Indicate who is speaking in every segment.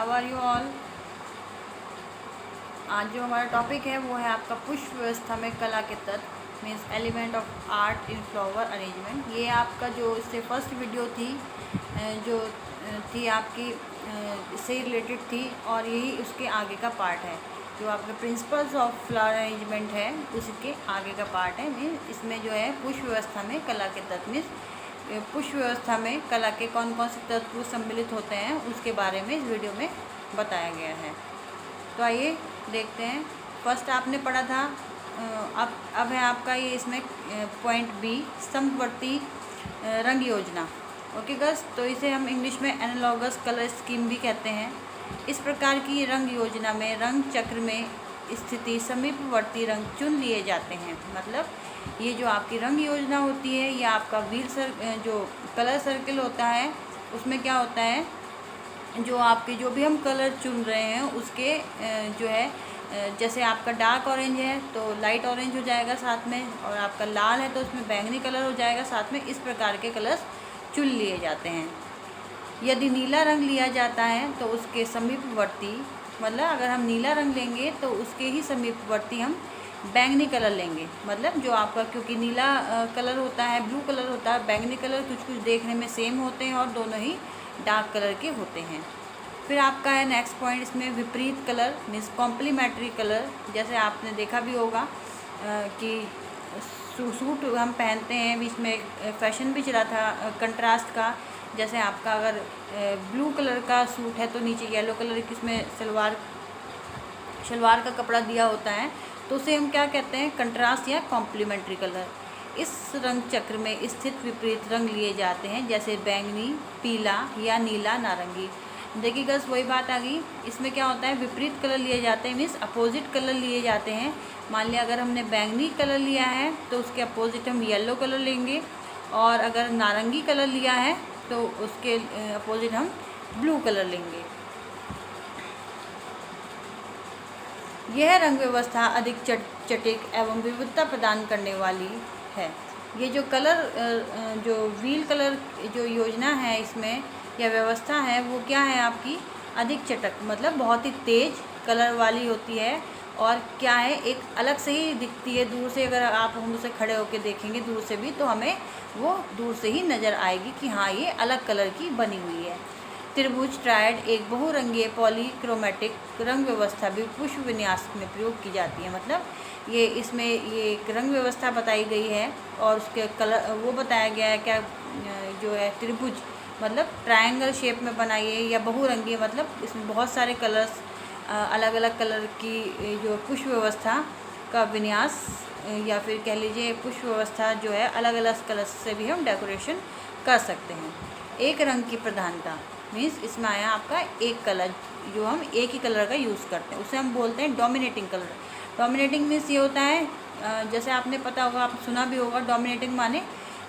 Speaker 1: How are you all. आज जो हमारा टॉपिक है वो है आपका पुष्प व्यवस्था में कला के तत्व means element of art in flower arrangement. ये आपका जो इससे फर्स्ट वीडियो थी जो थी आपकी इससे रिलेटेड थी और यही उसके आगे का पार्ट है। जो आपके प्रिंसिपल्स ऑफ फ्लावर अरेंजमेंट है उसके आगे का पार्ट है। मीन्स इसमें जो है पुष्प व्यवस्था में कला के तत्व मीन्स पुष्प व्यवस्था में कला के कौन कौन से तत्व सम्मिलित होते हैं उसके बारे में इस वीडियो में बताया गया है। तो आइए देखते हैं। फर्स्ट आपने पढ़ा था, अब है आपका ये इसमें पॉइंट बी समवर्ती रंग योजना। ओके गर्ल्स, तो इसे हम इंग्लिश में एनालॉगस कलर स्कीम भी कहते हैं। इस प्रकार की रंग योजना में रंग चक्र में स्थिति समीपवर्ती रंग चुन लिए जाते हैं। मतलब ये जो आपकी रंग योजना होती है या आपका जो कलर सर्किल होता है उसमें क्या होता है, जो आपके जो भी हम कलर चुन रहे हैं उसके जो है जैसे आपका डार्क ऑरेंज है तो लाइट ऑरेंज हो जाएगा साथ में, और आपका लाल है तो उसमें बैंगनी कलर हो जाएगा साथ में। इस प्रकार के कलर्स चुन लिए जाते हैं। यदि नीला रंग लिया जाता है तो उसके समीपवर्ती, मतलब अगर हम नीला रंग लेंगे तो उसके ही समीपवर्ती हम बैंगनी कलर लेंगे। मतलब जो आपका क्योंकि नीला कलर होता है, ब्लू कलर होता है, बैंगनी कलर कुछ कुछ देखने में सेम होते हैं और दोनों ही डार्क कलर के होते हैं। फिर आपका है नेक्स्ट पॉइंट इसमें विपरीत कलर मीन्स कॉम्प्लीमेंट्री कलर। जैसे आपने देखा भी होगा कि सूट हम पहनते हैं, बीच में फैशन भी चला था कंट्रास्ट का। जैसे आपका अगर ब्लू कलर का सूट है तो नीचे येलो कलर की इसमें शलवार का कपड़ा दिया होता है, तो उसे हम क्या कहते हैं, कंट्रास्ट या कॉम्प्लीमेंट्री कलर। इस रंग चक्र में स्थित विपरीत रंग लिए जाते हैं जैसे बैंगनी, पीला या नीला, नारंगी। देखिए गर्ल्स वही बात आ गई, इसमें क्या होता है विपरीत कलर लिए जाते हैं मीन्स अपोजिट कलर लिए जाते हैं। मान लिया अगर हमने बैंगनी कलर लिया है तो उसके अपोजिट हम येलो कलर लेंगे, और अगर नारंगी कलर लिया है तो उसके अपोजिट हम ब्लू कलर लेंगे। यह रंग व्यवस्था अधिक चटिक एवं विविधता प्रदान करने वाली है। ये जो कलर जो व्हील कलर जो योजना है इसमें या व्यवस्था है वो क्या है आपकी अधिक चटक, मतलब बहुत ही तेज कलर वाली होती है। और क्या है एक अलग से ही दिखती है, दूर से अगर आप हम उसे खड़े होकर देखेंगे दूर से भी तो हमें वो दूर से ही नज़र आएगी कि हाँ ये अलग कलर की बनी हुई है। त्रिभुज ट्रायड एक बहुरंगीय पॉलीक्रोमेटिक रंग व्यवस्था भी पुष्प विन्यास में प्रयोग की जाती है। मतलब ये इसमें ये एक रंग व्यवस्था बताई गई है और उसके कलर वो बताया गया है क्या जो है त्रिभुज मतलब ट्रायंगल शेप में बनाइए या बहुरंगीय, मतलब इसमें बहुत सारे कलर्स अलग अलग कलर की जो पुष्प व्यवस्था का विन्यास या फिर कह लीजिए पुष्प व्यवस्था जो है अलग अलग कलर्स से भी हम डेकोरेशन कर सकते हैं। एक रंग की प्रधानता मीन्स इसमें आया आपका एक कलर, जो हम एक ही कलर का यूज़ करते हैं उसे हम बोलते हैं डोमिनेटिंग कलर। डोमिनेटिंग मीन्स ये होता है जैसे आपने पता होगा, आप सुना भी होगा, डोमिनेटिंग माने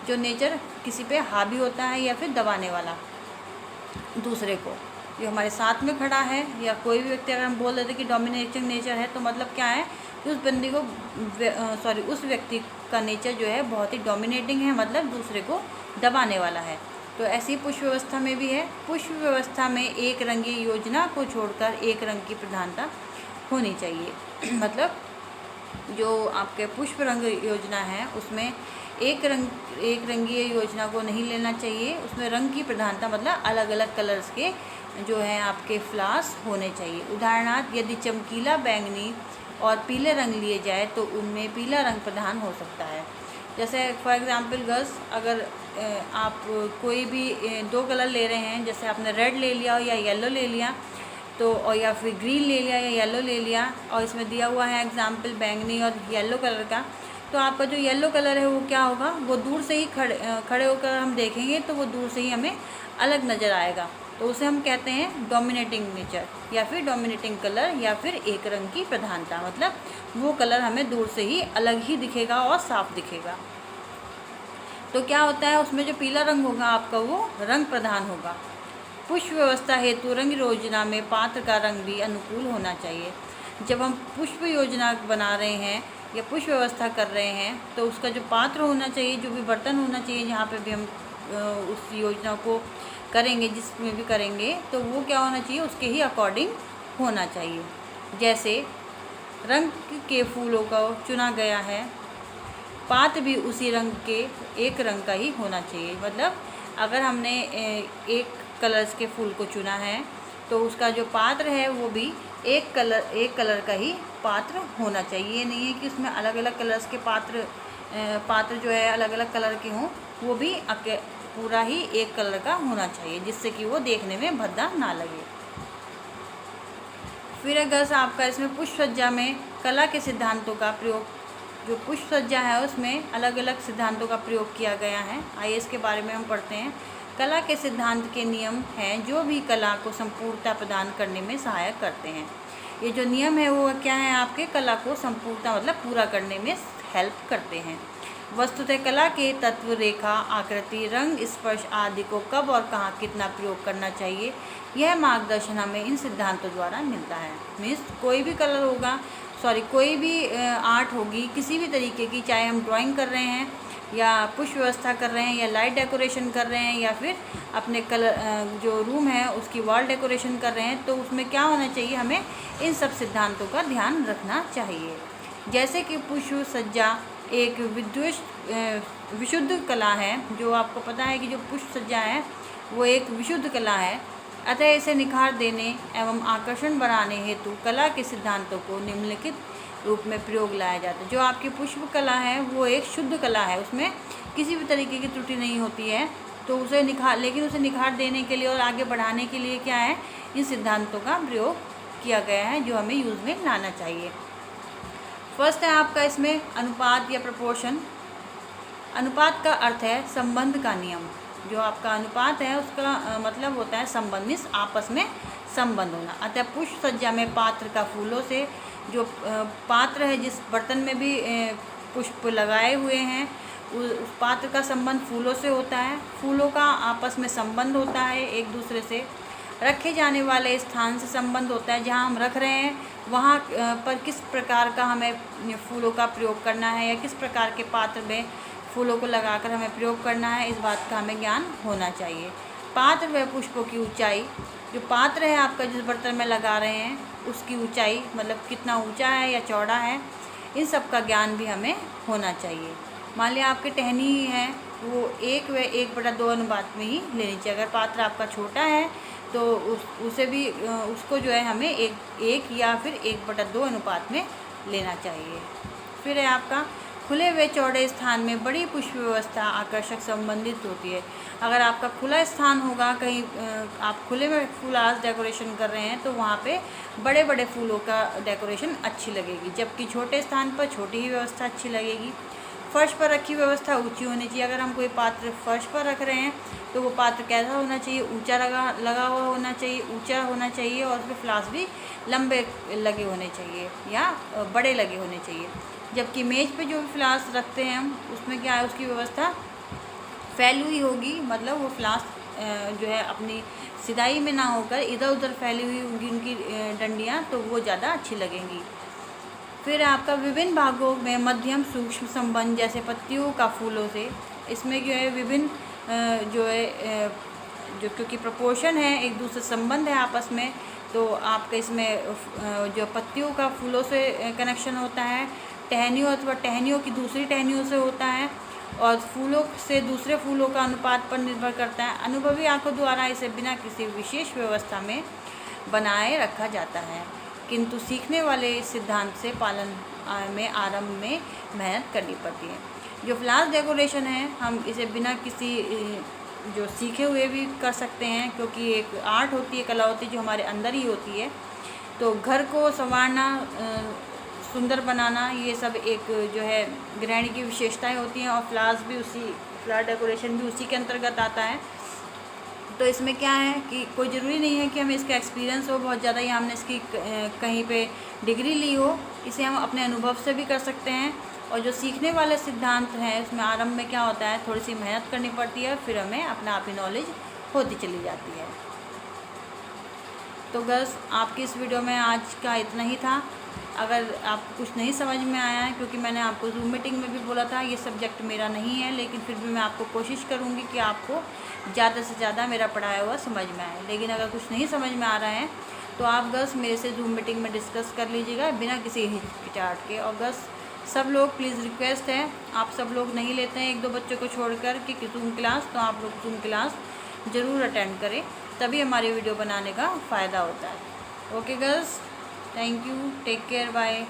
Speaker 1: जो नेचर किसी पे हावी होता है या फिर दबाने वाला दूसरे को, जो हमारे साथ में खड़ा है या कोई भी व्यक्ति अगर हम बोल देते कि डोमिनेटिंग नेचर है तो मतलब क्या है कि उस बंदी को उस व्यक्ति का नेचर जो है बहुत ही डोमिनेटिंग है, मतलब दूसरे को दबाने वाला है। तो ऐसी पुष्प व्यवस्था में भी है। पुष्प व्यवस्था में एक रंगी योजना को छोड़कर एक रंग की प्रधानता होनी चाहिए। मतलब जो आपके पुष्प रंग योजना है उसमें एक रंगीय योजना को नहीं लेना चाहिए, उसमें रंग की प्रधानता मतलब अलग अलग कलर्स के जो हैं आपके फ्लावर्स होने चाहिए। उदाहरणार्थ यदि चमकीला बैंगनी और पीले रंग लिए जाए तो उनमें पीला रंग प्रधान हो सकता है। जैसे फॉर एग्जांपल गर्ल्स, अगर आप कोई भी दो कलर ले रहे हैं, जैसे आपने रेड ले लिया या येलो ले लिया तो, और या फिर ग्रीन ले लिया या येलो ले लिया, और इसमें दिया हुआ है एग्जांपल बैंगनी और येलो कलर का, तो आपका जो येलो कलर है वो क्या होगा, वो दूर से ही खड़े होकर हम देखेंगे तो वो दूर से ही हमें अलग नज़र आएगा। तो उसे हम कहते हैं डोमिनेटिंग नेचर या फिर डोमिनेटिंग कलर या फिर एक रंग की प्रधानता। मतलब वो कलर हमें दूर से ही अलग ही दिखेगा और साफ दिखेगा। तो क्या होता है उसमें जो पीला रंग होगा आपका वो रंग प्रधान होगा। पुष्प व्यवस्था हेतु रंग योजना में पात्र का रंग भी अनुकूल होना चाहिए। जब हम पुष्प योजना बना रहे हैं या पुष्प व्यवस्था कर रहे हैं तो उसका जो पात्र होना चाहिए, जो भी बर्तन होना चाहिए जहाँ पे भी हम उस योजना को करेंगे, जिसमें भी करेंगे, तो वो क्या होना चाहिए, उसके ही अकॉर्डिंग होना चाहिए। जैसे रंग के फूलों का चुना गया है, पात्र भी उसी रंग के एक रंग का ही होना चाहिए। मतलब अगर हमने एक कलर्स के फूल को चुना है तो उसका जो पात्र है वो भी एक कलर का ही पात्र होना चाहिए। ये नहीं है कि उसमें अलग अलग कलर्स के पात्र जो है अलग अलग कलर के हों, वो भी पूरा ही एक कलर का होना चाहिए, जिससे कि वो देखने में भद्दा ना लगे। फिर अगर आपका इसमें पुष्प सज्जा में कला के सिद्धांतों का प्रयोग, जो पुष्प सज्जा है उसमें अलग अलग सिद्धांतों का प्रयोग किया गया है। आइए इसके बारे में हम पढ़ते हैं। कला के सिद्धांत के नियम हैं जो भी कला को संपूर्णता प्रदान करने में सहायक करते हैं। ये जो नियम है वो क्या है, आपके कला को संपूर्णता मतलब पूरा करने में हेल्प करते हैं। वस्तुतः कला के तत्व, रेखा, आकृति, रंग, स्पर्श आदि को कब और कहाँ कितना प्रयोग करना चाहिए, यह मार्गदर्शन हमें इन सिद्धांतों द्वारा मिलता है। मीन्स कोई भी कलर होगा, कोई भी आर्ट होगी किसी भी तरीके की, चाहे हम ड्राइंग कर रहे हैं या पुष्प व्यवस्था कर रहे हैं या लाइट डेकोरेशन कर रहे हैं या फिर अपने जो रूम है उसकी वॉल डेकोरेशन कर रहे हैं, तो उसमें क्या होना चाहिए, हमें इन सब सिद्धांतों का ध्यान रखना चाहिए। जैसे कि पुष्प सज्जा एक विशुद्ध कला है, जो आपको पता है कि जो पुष्प सज्जा है वो एक विशुद्ध कला है, अतः इसे निखार देने एवं आकर्षण बढ़ाने हेतु कला के सिद्धांतों को निम्नलिखित रूप में प्रयोग लाया जाता है। जो आपकी पुष्प कला है वो एक शुद्ध कला है, उसमें किसी भी तरीके की त्रुटि नहीं होती है, तो उसे निखार देने के लिए और आगे बढ़ाने के लिए क्या है, इन सिद्धांतों का प्रयोग किया गया है जो हमें यूज़ में लाना चाहिए। फर्स्ट है आपका इसमें अनुपात या प्रपोर्शन। अनुपात का अर्थ है संबंध का नियम। जो आपका अनुपात है उसका मतलब होता है संबंध, मीन्स आपस में संबंध होना। अतः पुष्प सज्जा में पात्र का फूलों से, जो पात्र है जिस बर्तन में भी पुष्प लगाए हुए हैं उस पात्र का संबंध फूलों से होता है। फूलों का आपस में संबंध होता है एक दूसरे से। रखे जाने वाले स्थान से संबंध होता है, जहाँ हम रख रहे हैं वहाँ पर किस प्रकार का हमें फूलों का प्रयोग करना है या किस प्रकार के पात्र में फूलों को लगाकर हमें प्रयोग करना है, इस बात का हमें ज्ञान होना चाहिए। पात्र व पुष्पों की ऊंचाई, जो पात्र है आपका जिस बर्तन में लगा रहे हैं उसकी ऊंचाई मतलब कितना ऊंचा है या चौड़ा है, इन सब का ज्ञान भी हमें होना चाहिए। मान लिया आपकी टहनी है वो 1 व 1/2 अनुपात में ही लेनी चाहिए। अगर पात्र आपका छोटा है तो उसे भी उसको जो है हमें एक या फिर 1/2 अनुपात में लेना चाहिए। फिर है आपका खुले व चौड़े स्थान में बड़ी पुष्प व्यवस्था आकर्षक संबंधित होती है। अगर आपका खुला स्थान होगा, कहीं आप खुले में फूलास डेकोरेशन कर रहे हैं तो वहाँ पे बड़े बड़े फूलों का डेकोरेशन अच्छी लगेगी, जबकि छोटे स्थान पर छोटी ही व्यवस्था अच्छी लगेगी। फर्श पर रखी व्यवस्था ऊंची होनी चाहिए। अगर हम कोई पात्र फर्श पर रख रहे हैं तो वो पात्र कैसा होना चाहिए, ऊंचा लगा हुआ होना चाहिए, ऊंचा होना चाहिए और उसमें फ्लास भी लंबे लगे होने चाहिए या बड़े लगे होने चाहिए। जबकि मेज पे जो भी फ्लास रखते हैं हम उसमें क्या है, उसकी व्यवस्था फैली हुई होगी, मतलब वो फ्लास जो है अपनी सिधाई में ना होकर इधर उधर फैली हुई होगी उनकी डंडियाँ, तो वो ज़्यादा अच्छी लगेंगी। फिर आपका विभिन्न भागों में मध्यम सूक्ष्म संबंध, जैसे पत्तियों का फूलों से, इसमें जो है विभिन्न जो है जो क्योंकि प्रपोर्शन है एक दूसरे संबंध है आपस में, तो आपके इसमें जो पत्तियों का फूलों से कनेक्शन होता है, टहनियों अथवा टहनियों की दूसरी टहनियों से होता है और फूलों से दूसरे फूलों का अनुपात पर निर्भर करता है। अनुभवी आंखों द्वारा इसे बिना किसी विशेष व्यवस्था में बनाए रखा जाता है, किंतु सीखने वाले इस सिद्धांत से पालन में आरंभ में मेहनत करनी पड़ती है। जो फ्लास डेकोरेशन है हम इसे बिना किसी जो सीखे हुए भी कर सकते हैं, क्योंकि एक आर्ट होती है, कला होती है जो हमारे अंदर ही होती है। तो घर को संवारना, सुंदर बनाना, ये सब एक जो है गृहिणी की विशेषताएं होती हैं और फ्लावर डेकोरेशन भी उसी के अंतर्गत आता है। तो इसमें क्या है कि कोई ज़रूरी नहीं है कि हमें इसका एक्सपीरियंस हो बहुत ज़्यादा या हमने इसकी कहीं पे डिग्री ली हो, इसे हम अपने अनुभव से भी कर सकते हैं। और जो सीखने वाले सिद्धांत हैं उसमें आरंभ में क्या होता है, थोड़ी सी मेहनत करनी पड़ती है, फिर हमें अपना आप ही नॉलेज होती चली जाती है। तो गर्ल्स आपकी इस वीडियो में आज का इतना ही था। अगर आपको कुछ नहीं समझ में आया है, क्योंकि मैंने आपको जूम मीटिंग में भी बोला था ये सब्जेक्ट मेरा नहीं है, लेकिन फिर भी मैं आपको कोशिश करूँगी कि आपको ज़्यादा से ज़्यादा मेरा पढ़ाया हुआ समझ में आए। लेकिन अगर कुछ नहीं समझ में आ रहा है तो आप गर्ल्स मेरे से जूम मीटिंग में डिस्कस कर लीजिएगा बिना किसी हिचकिचाहट के। और गर्ल्स सब लोग प्लीज़ रिक्वेस्ट है, आप सब लोग नहीं लेते हैं 1-2 बच्चों को छोड़कर कि जूम क्लास, तो आप लोग जूम क्लास ज़रूर अटेंड करें, तभी हमारी वीडियो बनाने का फ़ायदा होता है। Okay girls, thank you, take care, bye.